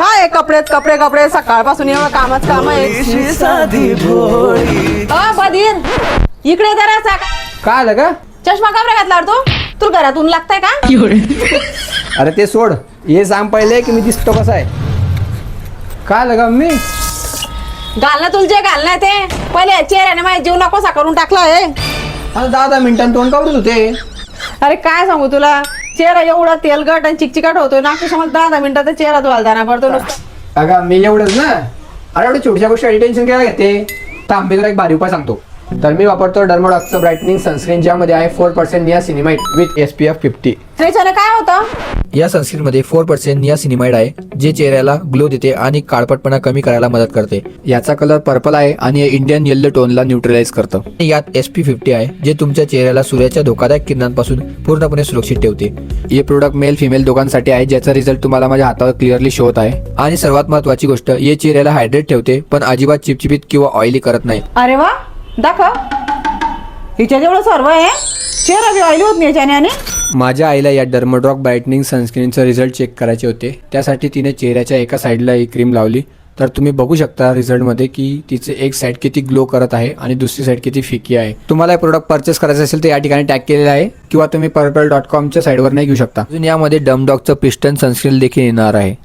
काय कपडेच कपडे कपडे सकाळपासून एवढं कामच काम आहे. साधी भोळी. बधीर इकडे जरा काय आलं का? चष्मा का बरं घातला तू? तुला घरातून लागताय का? अरे ते सोड, हे सांग पहिले की मी दिसतो कसा आहे. काय आलं का मी? घालणं तुला जे घालणं ते पहिले चेहऱ्याने माझ्या जीव नकोसा करून टाकला आहे. आता 10 मिनिटांनी तोंड काढत होते. अरे काय सांगू तुला, चेहरा एवढा तेलगट आणि चिकचिकट होतोय ना की समज 10 मिनिटात चेहरा धुवालताना पडतो. अगं मी एवढंच ना. अरे एवढ्या छोट्या गोष्टी टेन्शन काय घेते. तांबे तुला एक भारी उपाय सांगतो. तर मी वापरतो डर्मोडॉक्सचं ब्राईटनिंग सनस्क्रीन, ज्यामध्ये आहे 4% नियासिनेमाइड विथ SPF 50. त्याच्याने काय होतं? या सनस्क्रीनमध्ये 4% नियासिनेमाइड आहे, जे चेहऱ्याला ग्लो देते आणि काळपटपणा कमी करायला मदत करते. याचा कलर पर्पल आहे आणि हे इंडियन येल्लो टोनला न्यूट्रलाइज करतं. यात SP50 आहे, जे तुमच्या चेहऱ्याला सूर्याच्या धोकादायक किरणांपासून पूर्णपणे सुरक्षित ठेवते. हे प्रोडक्ट मेल फिमेल दोघांसाठी आहे, ज्याचा रिझल्ट तुम्हाला माझ्या हातावर क्लिअरली शो होत आहे. आणि सर्वात महत्त्वाची गोष्ट, हे चेहऱ्याला हायड्रेट ठेवते पण अजिबात चिपचिपीत किंवा ऑइली करत नाही. अरे वा, दाखव. हिच्या जेवढं सर्व आहे, चेहरा बी ऑइली होत नाही याच्याने. आणि माझ्या आईला या डर्मोड्रॉक ब्राईटनिंग सनस्क्रीनचं रिझल्ट चेक करायचे होते, त्यासाठी तिने चेहऱ्याच्या एका साईडला ही क्रीम लावली. तर तुम्ही बघू शकता रिझल्टमध्ये की तिचे एक साईड किती ग्लो करत आहे आणि दुसरी साईड किती फिकी आहे. तुम्हाला हे प्रोडक्ट परचेस करायचं असेल तर या ठिकाणी टॅग केलेलं आहे, किंवा तुम्ही purple.com च्या साईडवर नाही घेऊ शकता. अजून यामध्ये डमडॉकचं पिस्टन सनस्क्रीन देखील येणार आहे.